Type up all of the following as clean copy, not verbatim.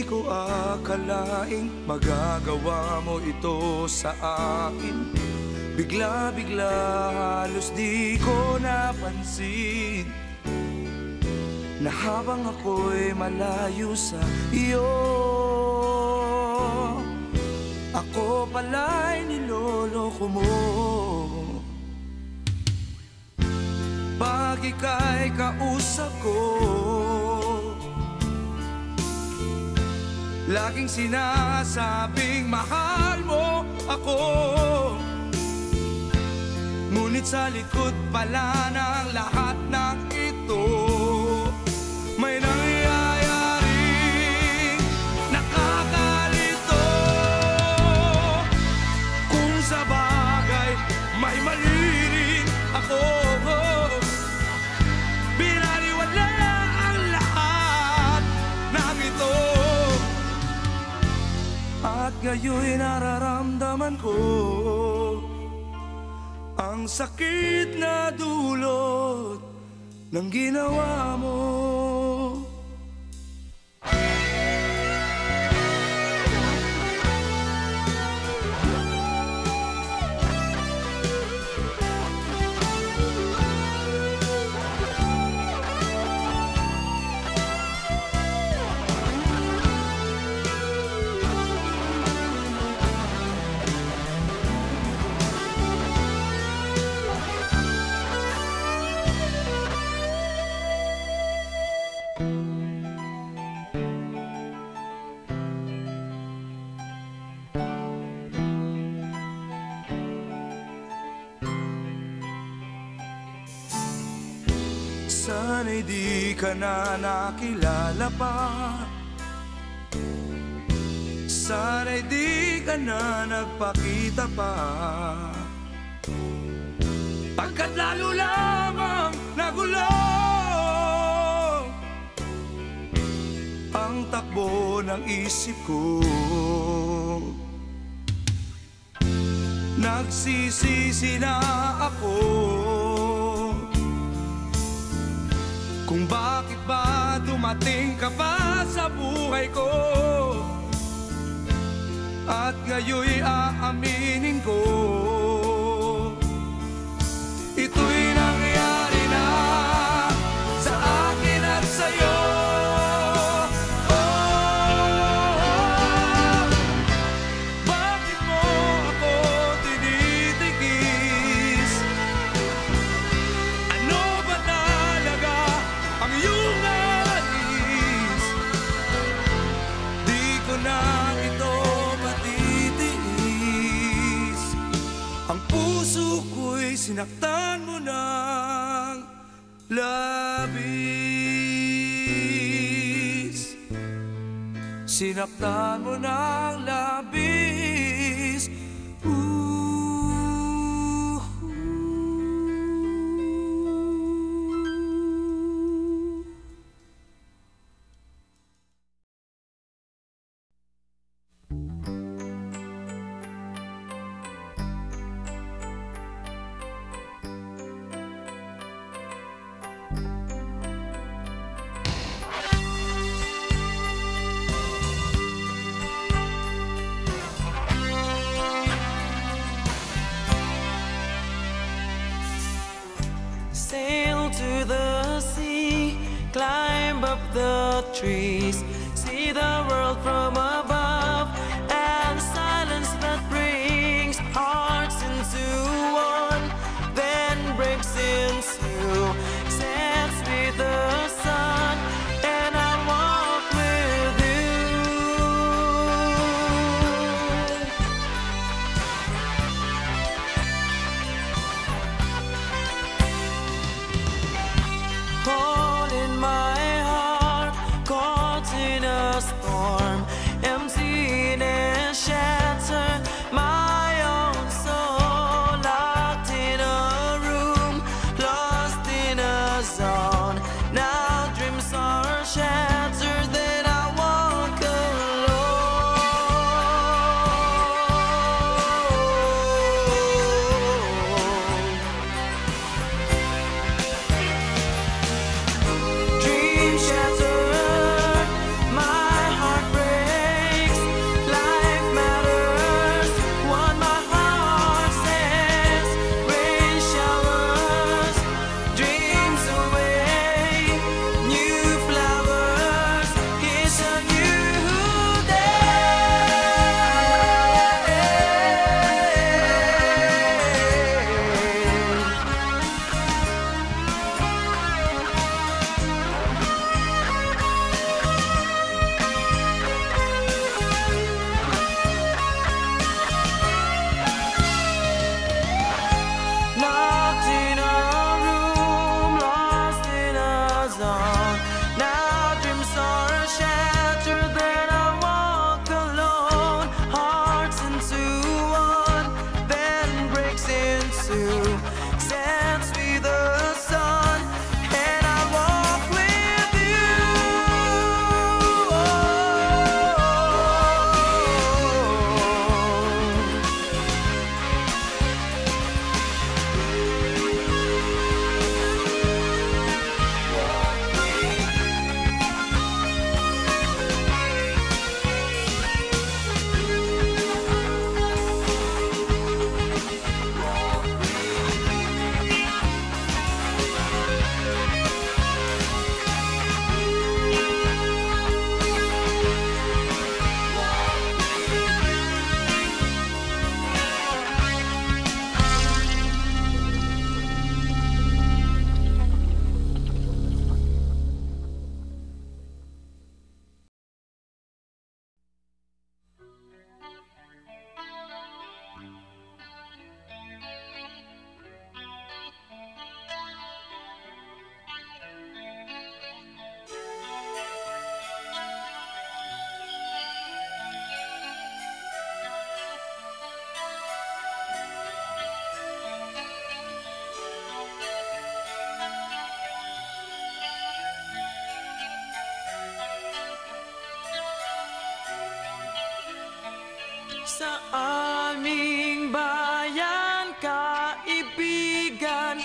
ko akalaing magagawa mo ito sa akin. Bigla-bigla halos di ko napansin na habang ako'y malayo sa iyo, ako pala'y niloloko mo. Pag ika'y kausap ko, laging sinasabing mahal mo ako. Ngunit sa likod pala ng lahat ng ito, may nangyayaring nakakalito. Kung sa bagay may mali rin ako, binaliwala ang lahat ng ito. At ngayon'y nararamdaman ko ang sakit na dulot ng ginawa mo. Sana'y di ka na nakilala pa, sana'y di ka na nagpakita pa, pagkat lalo lamang nagulo ang takbo ng isip ko. Nagsisisi na ako kung bakit ba dumating ka pa sa buhay ko. At ngayon'y aaminin ko, ito'y nangyari na sa akin at sa'yo. Bakit mo ako tinitigis? Ano ba talaga ang iyong nais? Di ko na ito matitiis. Ang puso ko'y sinaktan mo ng labis. Sinaktan mo ng labis. Sail to the sea, climb up the trees, see the world from above, and silence that brings hearts into one, then breaks into sets with the sun, and I'll walk with you. Hole in my heart, caught in a storm, sa aming bayan, kaibigan,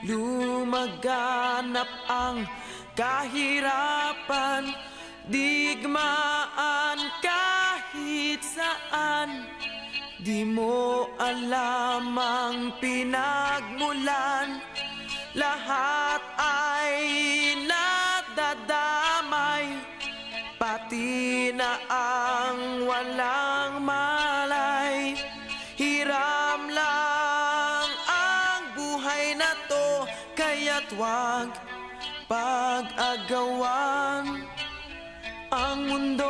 lumaganap ang kahirapan, digmaan kahit saan. Di mo alam ang pinagmulan, lahat ay nadadamay, pati na ang walang malay. Hiram lang ang buhay na to, kaya't wag pag-agawan ang mundo.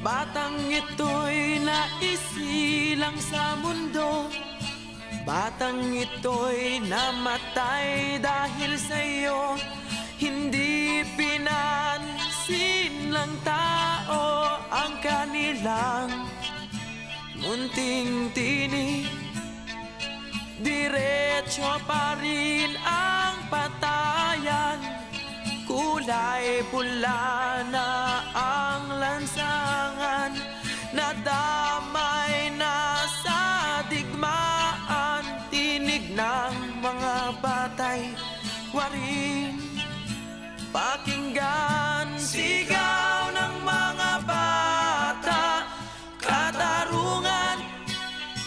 Batang ito'y naisilang sa mundo, batang ito'y namatay dahil sa'yo. Hindi pinansin ng tao ang kanilang munting tinig. Diretso pa rin ang patayan, kulay pula na ang lansangan, nadamay na sa digmaan. Tinig ng mga batay, warin pakinggan, sigaw ng mga bata, katarungan,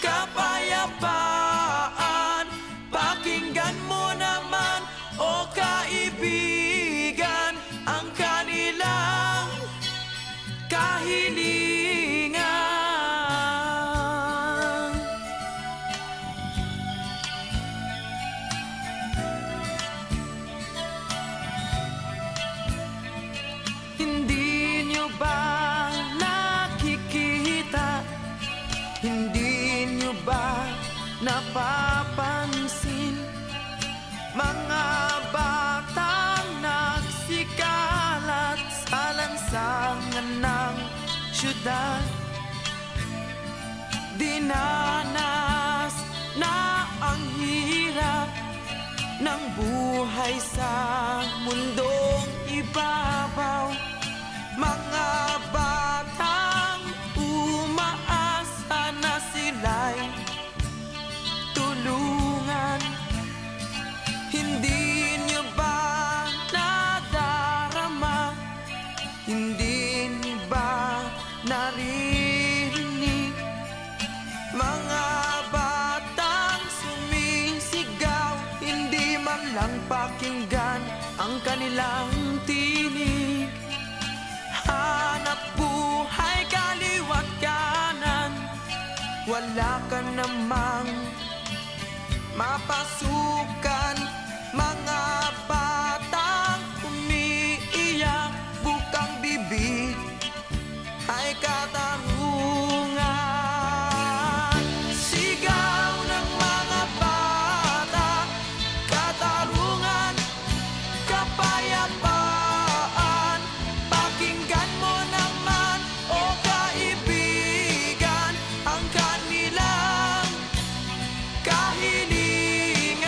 kapayapaan. Pakinggan mo naman, o kaibigan, ang kanilang kahilingan. Hindi nyo ba nakikita? Hindi nyo ba napapansin? Mga batang nagsikalat sa lansangan ng syudad, dinanas na ang hirap ng buhay sa mundong ibabaw. Mga batang umaasa na sila'y tulungan. Hindi nyo ba nadarama? Hindi nyo ba naririnig? Mga batang sumisigaw, hindi man lang pakinggan ang kanilang tinig. Hanap buhay kaliwat kanan, wala ka namang mapasukan. Mga batang umiiyak, bukang bibig ay katarungan. Sigaw ng mga bata, katarungan, kapayapaan. Pakinggan mo naman, o kaibigan, ang kanilang kahilingan.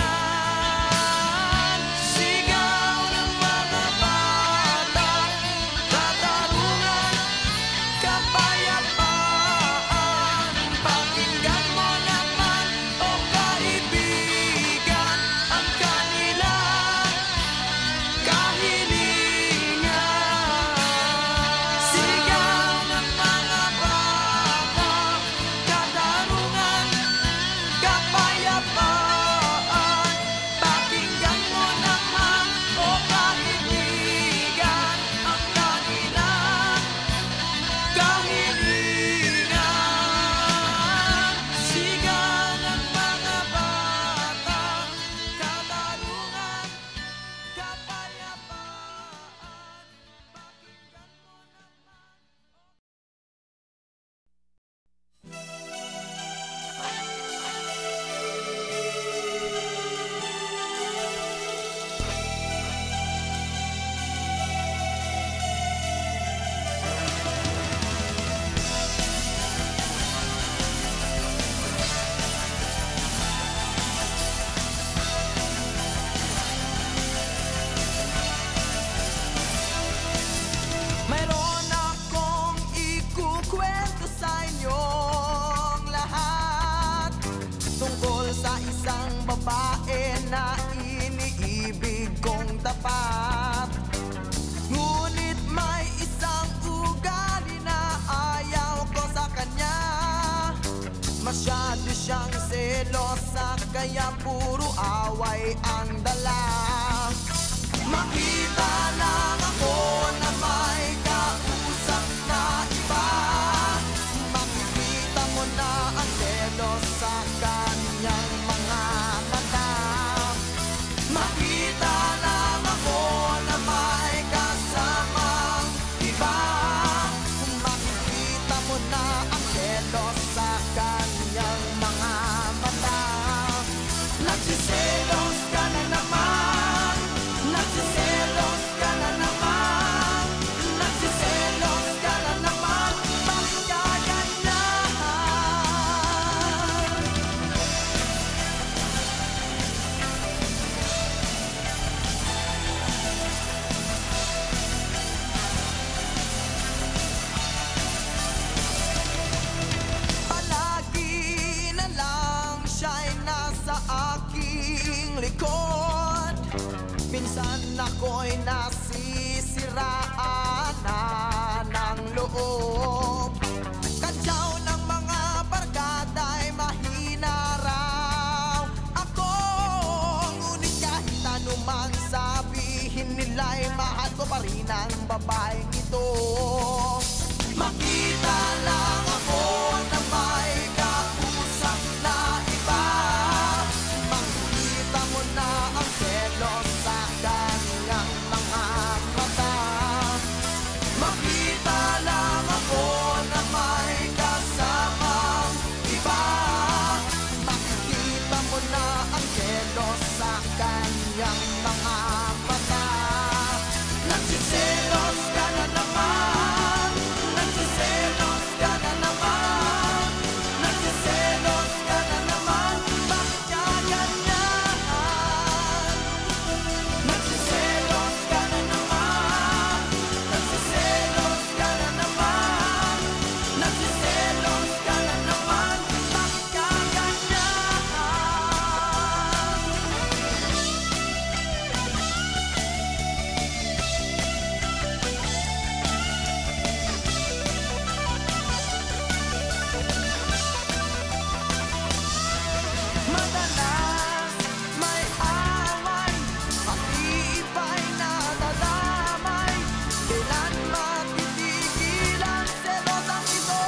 niya puro away ang dala. Makita lang ako na may kausap na iba, makikita mo na ang selos sa kanyang mga mata. Makita lang ako na may kasamang iba, makikita mo na ang selos sa kanyang mga mata. Nagsiselos ka na naman, nagsiselos ka na naman, nagsiselos ka na naman, bakit ka ganyan? Palagi na lang siya'y nasa aking likod, minsan ako'y nasisiraan na ng loob. Kadyaw ng mga barkada'y mahina raw ako, ngunit kahit anumang sabihin nila'y mahal ko pa rin ang babaeng ito. Makita lang ako na may kausap na iba, makikita mo na ang selos sa kanyang mga mata. Makita lang ako na may kasamang iba, makikita mo na ang selos sa kanyang mga mata. Nagsiselos ka na naman, nagsiselos ka na naman, nagsiselos ka na naman, bakit ka ganyan? Nagsiselos ka na naman, nagsiselos ka na naman, nagsiselos ka na naman, bakit ka ganyan? Madalas may away, pag-iba'y nadadamay, kailan matitigil ang selosang ito?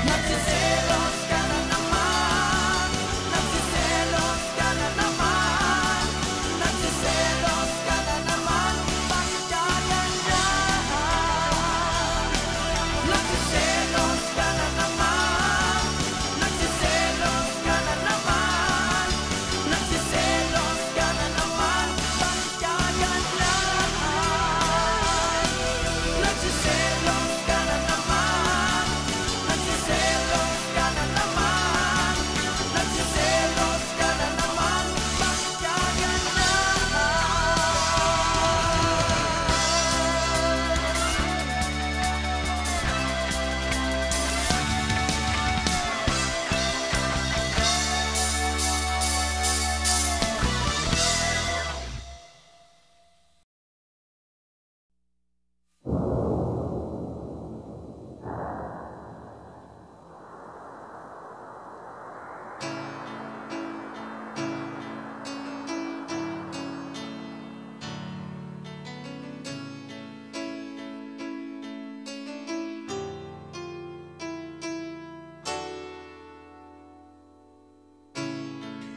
Nagsiselos ka na naman, nagsiselos ka na naman, nagsiselos ka na naman, bakit ka ganyan? Nagsiselos ka na naman, nagsiselos ka na naman, nagsiselos ka na naman, bakit ka ganyan? Nagsiselos ka na naman, nagsiselos ka na naman, nagsiselos ka na naman, bakit ka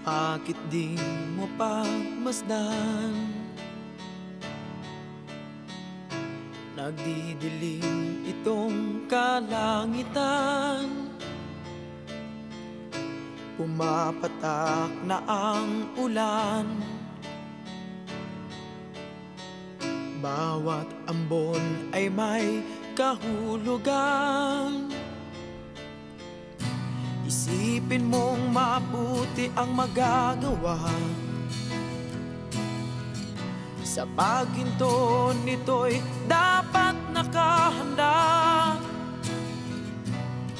Bakit di mo pagmasdan? Nagdidilim itong kalangitan, pumapatak na ang ulan, bawat ambon ay may kahulugan. Isipin mong mabuti ang magagawa, sa paghinto nito'y dapat nakahanda,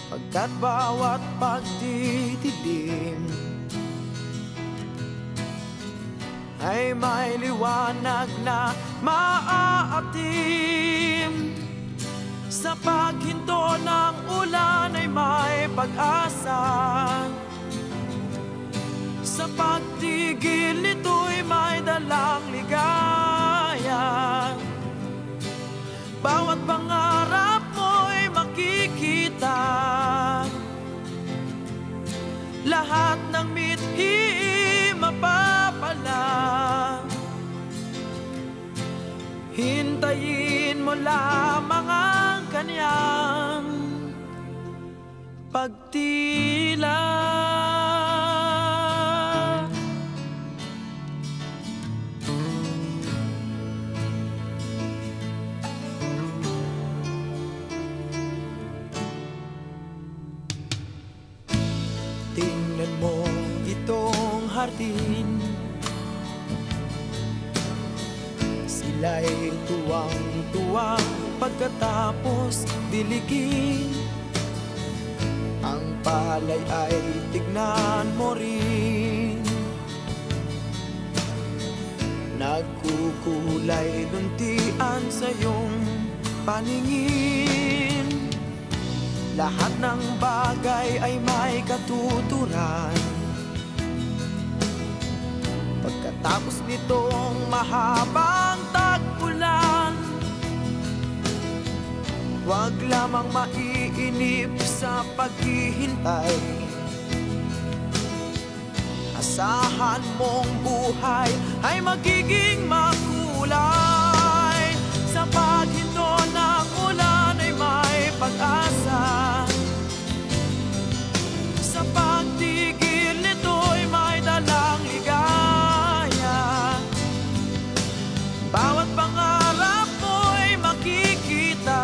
pagkat bawat pagdidilim ay may liwanag na maaatim. Sa paghinto ng ulan ay may pag-asa, pagtigil nito'y may dalang ligaya. Bawat pangarap mo'y makikita, lahat ng mithi mapapala. Hintayin mo lamang ang kanyang pagtila. Tingnan mo itong hardin, sila'y tuwang-tuwang pagkatapos diligin. Ang palay ay tignan mo rin, nagkukulay luntian sa iyong paningin. Lahat ng bagay ay may katuturan. Pagkatapos nitong mahabang tag-ulan, huwag lamang maiinip sa paghihintay. Asahan mong buhay ay magiging makulay. Sa paghinto ng ulan ay may pag-asa. Sa pagtigil nito'y may dalang ligaya. Bawat pangarap mo'y makikita,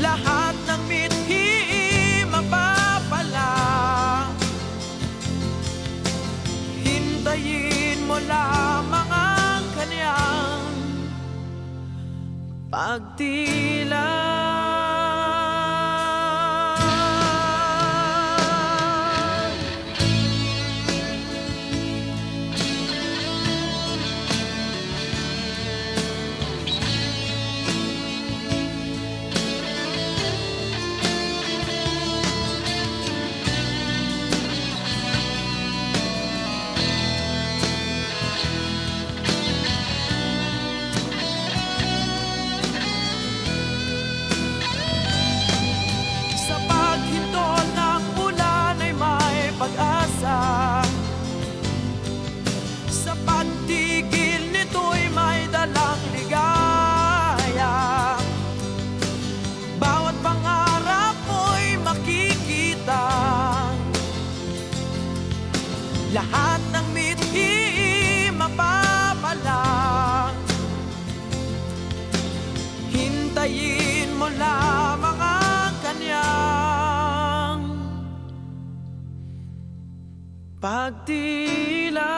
lahat ng mithi mapapala. Hintayin mo lamang ang kanyang pagtila. Sa pagtigil nito'y may dalang ligaya. Bawat pangarap mo'y makikita, lahat ng mithi mapapala. Hintayin mo lamang ang kanyang pagtila.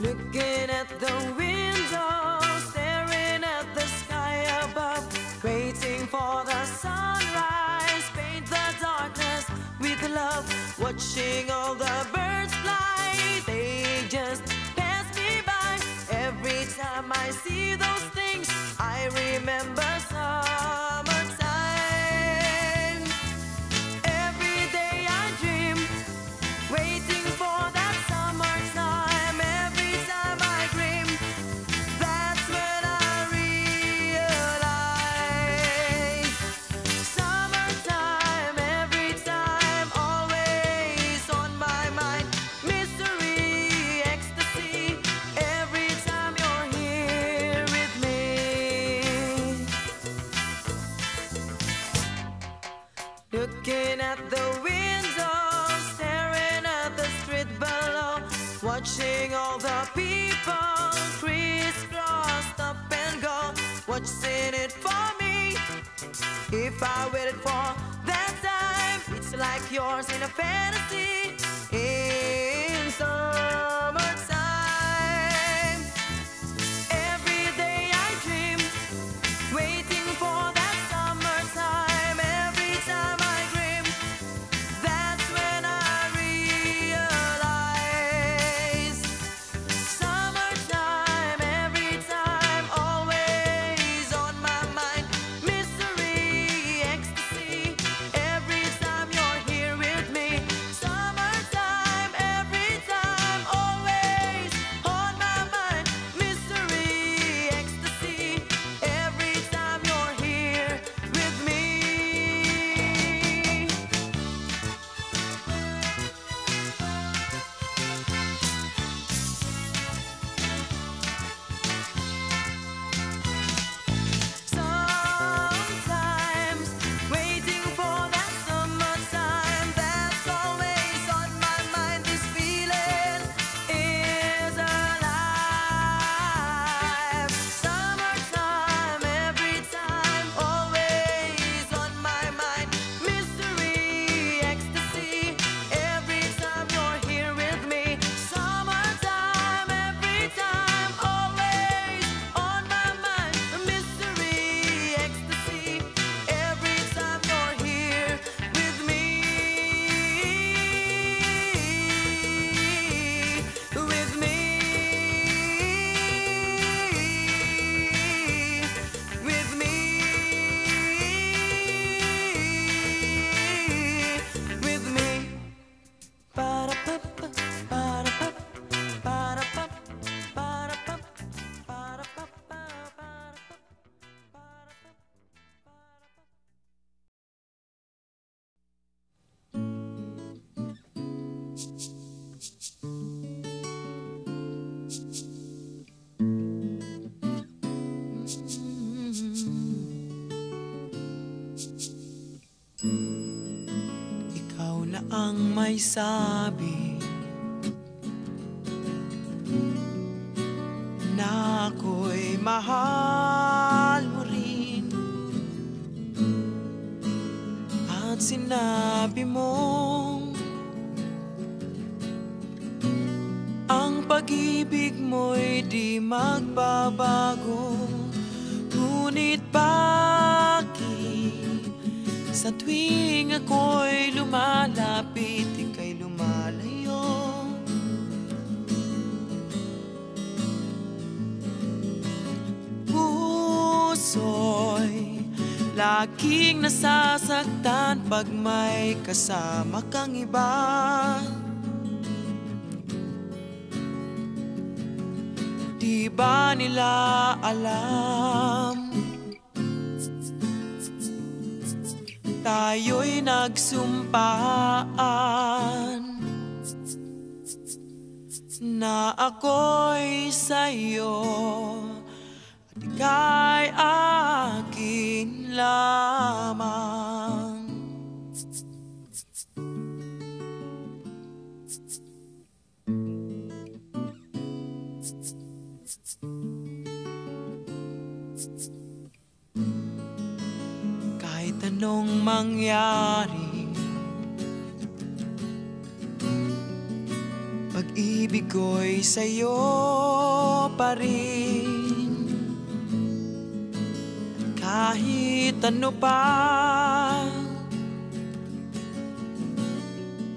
Looking at the window, staring at the sky above, waiting for the sunrise, paint the darkness with love, watching all the birds fly, they just pass me by. Every time I see those things, I remember summertime. Every day I dream, waiting for that summertime. Every time I dream, that's when I realize summertime. Every time, always on my mind. Mystery, ecstasy, every time you're here with me. Looking at the window, staring at the street below, watching all the people people crisscross up and go. What's in it for me? If I waited for that time, it's like yours in a fantasy. In summertime, every day I dream, waiting for that summertime. Every time I dream, that's when I realize. Summertime, every time, always on my mind. Mystery, ecstasy, every time you're here with me. Summertime, every time, always on my mind. Mystery, ecstasy, every time you're here with me. Sometimes, waiting for that summertime, that's always on my mind. This feeling is alive. Summertime, every time, always on my mind. Mystery, ecstasy, every time you're here with me. Summertime, every time, always on my mind. Mystery, ecstasy, every time you're here with me. With me. With me. With me. Ba-da-ba-ba, ba-da-ba, ba-da-ba, ba-da-ba, ba-da-ba, ba-da-ba. Ikaw na ang may sabi na ako'y mahal mo rin. At sinabi mong ang pag-ibig mo'y di magbabago. Ngunit bakit sa tuwing ako'y lumalapit, ika'y lumalayo? Puso'y laging nasasaktan pag may kasama kang iba. Di ba nila alam? Tayo'y nagsumpaan na ako'y sa'yo at ika'y akin lamang. Kahit anong mangyari, pag-ibig ko'y sa'yo pa rin. Kahit ano pa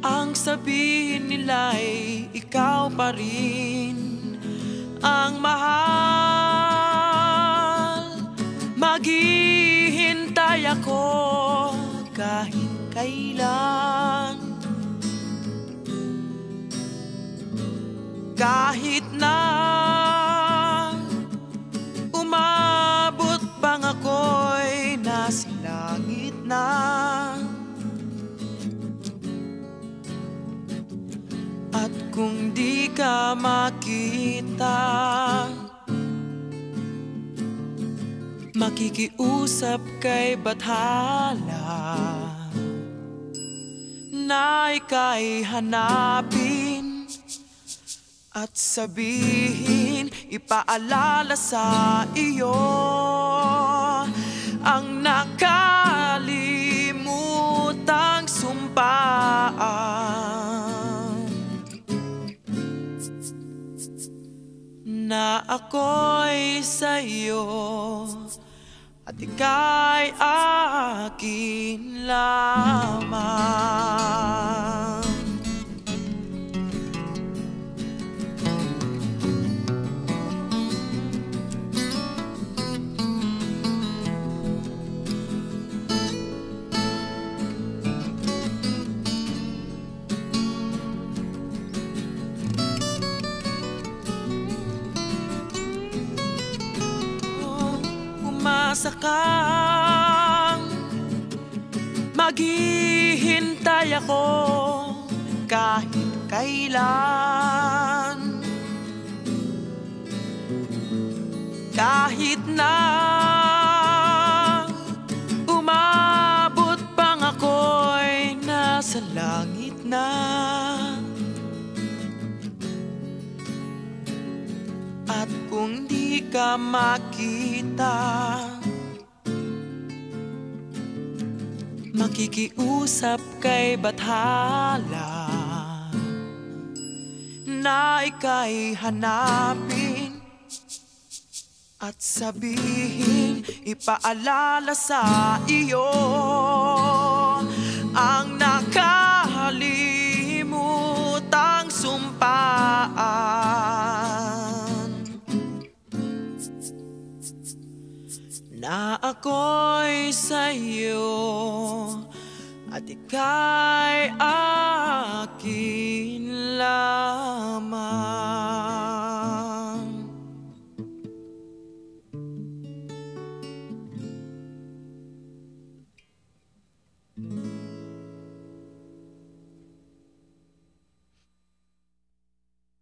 ang sabihin nila'y ikaw pa rin ang mahal. Maghihintay ako kahit kailan, kahit na umabot pang ako'y nasa langit na. At kung di ka makita, makikiusap kay bathala na ika'y hanapin at sabihin sabihin, ipaalala sa iyo ang nakalimutang sumpaan na ako'y sa'yo at ika'y akin lamang. Umasa kang maghihintay ako kahit kailan, kahit na umabot pang ako'y nasa langit na. At kung di ka makita, makikiusap kay Bathala na ika'y hanapin at sabihin, ipaalala sa iyo ang nakalimutang sumpaan na ako'y sa'yo at ika'y akin lamang.